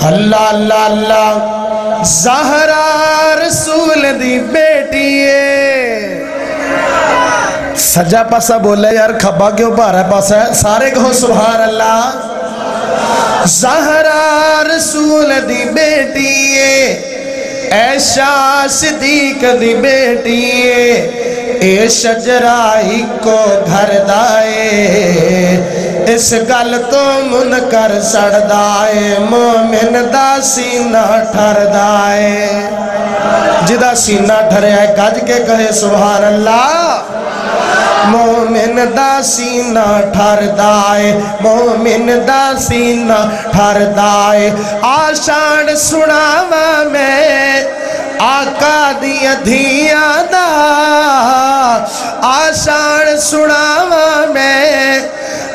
اللہ اللہ اللہ زہرا رسول دی بیٹی ہے سجا پاسا بولے یار کھبا کیوں پا رہا ہے پاسا ہے سارے کہو سبحان اللہ زہرا رسول دی بیٹی ہے عائشہ صدیق دی بیٹی ہے اے شجرائی کو گھر دائے اس گل تو منکر سڑ دائے مومن دا سینہ ٹھر دائے جدا سینہ ٹھرے ہے گج کے کہے سبحان اللہ مومن دا سینہ ٹھر دائے مومن دا سینہ ٹھر دائے آشان سناوا میں آقا دیا دھیا دا آشان سناوا میں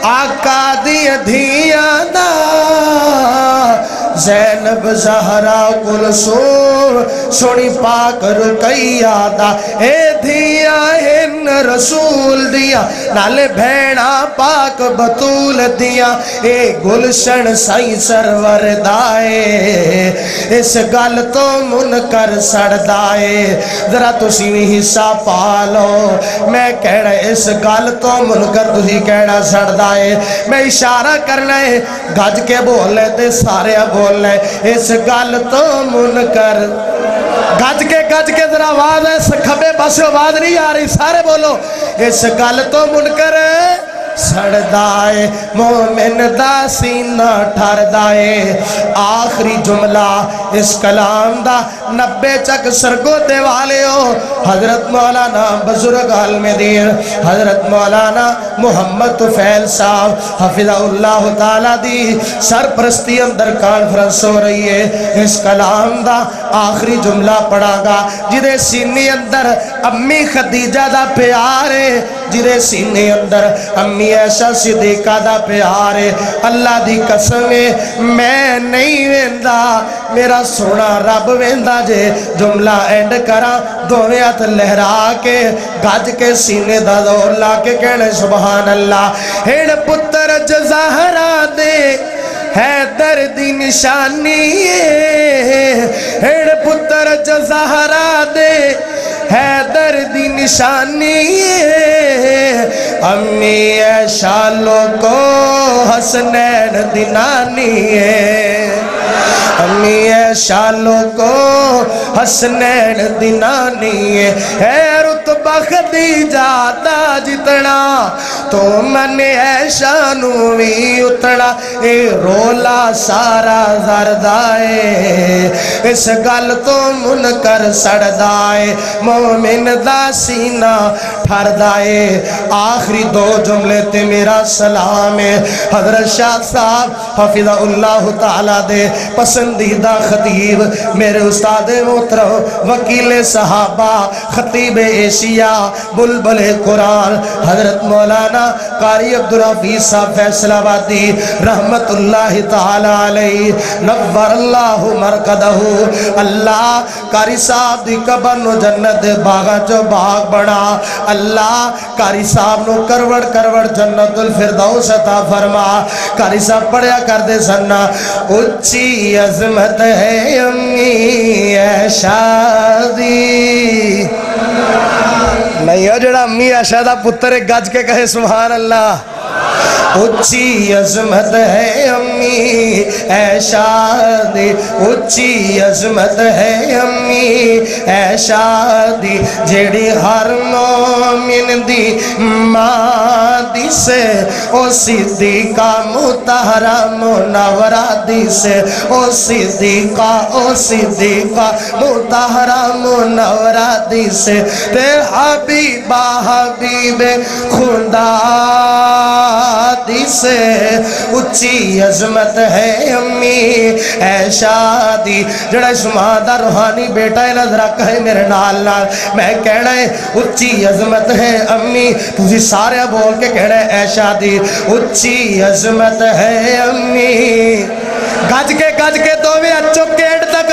آقا دیا دھیا دا زینب زہرا کلثوم سونی پاک رقیہ دا اے دھیا ہن رسول دیا نالے بھیڑا پاک بطول دیا اے گلشن سائی سرور دائے اس گل تو منکر سڑ دائے ذرا تسی بھی حصہ پالو میں کہنا اس گل تو منکر تسی کہنا سڑ دائے میں اشارہ کرنا ہے گج کے بولے تے سارے بولے اس گل تو منکر گج کے ذرا آواز ہے کھبے پاسے آواز نہیں آ رہی سارے بولو اس گل تو منکر سڑ دائے مومن دا سینہ ٹھر دائے آخری جملہ اس کلام دا 90 چک سرگوتے والے ہو حضرت مولانا بزرگ علمدین حضرت مولانا محمد طفیل صاحب حفظہ اللہ تعالیٰ دی سرپرستی اندر کانفرنس ہو رہی ہے اس کلام دا آخری جملہ پڑھا گا جدے سینے اندر امی خدیجہ دا پیارے جدے سینے اندر امی عائشہ صدیقہ دا پیارے اللہ دی قسم میں نہیں ویندا میرا سونا رب ویندا جے جملہ اینڈ کرا دوویں ہاتھ لہرا کے گج کے سینے دا زور لا کے کہنے سبحان اللہ ہن پتر زہرا دے حیدر دی نشانی ہن پتر زہرا دے حیدر دی نشانی امی عائشہ لوگو حسنین دی نانی امی عائشہ لوگو حسنین دی نانی ہے رتبہ خدیجہ دا جتنا تو من عائشہ نوی اتنا اے رولا سارا زردائے اس گل تو منکر سڑ دائے مومن دا سینہ ٹھر دائے آخری دو جملے تے میرا سلام ہے حضرت شاہ صاحب حفظہ اللہ تعالیٰ دے پسندیدہ خطیب میرے استاد محترم وکیل صحابہ خطیب ایشیا بلبل قرآن حضرت مولانا قاری عبدالحفیظ صاحب فیصل آبادی رحمت اللہ تعالیٰ علیہ نور اللہ مرکدہ اللہ قاری صاحب دی قبر نو جنت باغا جو باغ بنا اللہ قاری صاحب نو کروڑ جنت الفردوس عطا فرما قاری صاحب پڑھیا کر دے سننا اچھی عظمت ہے امی عائشہ دی نہیں ہو جڑا امی عائشہ دا پتر گج کے کہے سبحان اللہ اچھی عظمت ہے امی عائشہ دی اچھی عظمت ہے امی عائشہ دی جیڑی ہر مومن دی ماں دی سے او صدیقہ مطہرہ منورہ دی سے او صدیقہ مطہرہ منورہ دی سے تے حبیبہ حبیب خدا دی سے اچھی عظمت ہے امی عائشہ دی جڑا شمادہ روحانی بیٹا ہے نظر کہے میرے نال نال میں کہنا ہے اچھی عظمت ہے امی تجھے سارے بول کے کہنا ہے عائشہ دی اچھی عظمت ہے امی گج کے دو میں اچھو کے اینڈ تک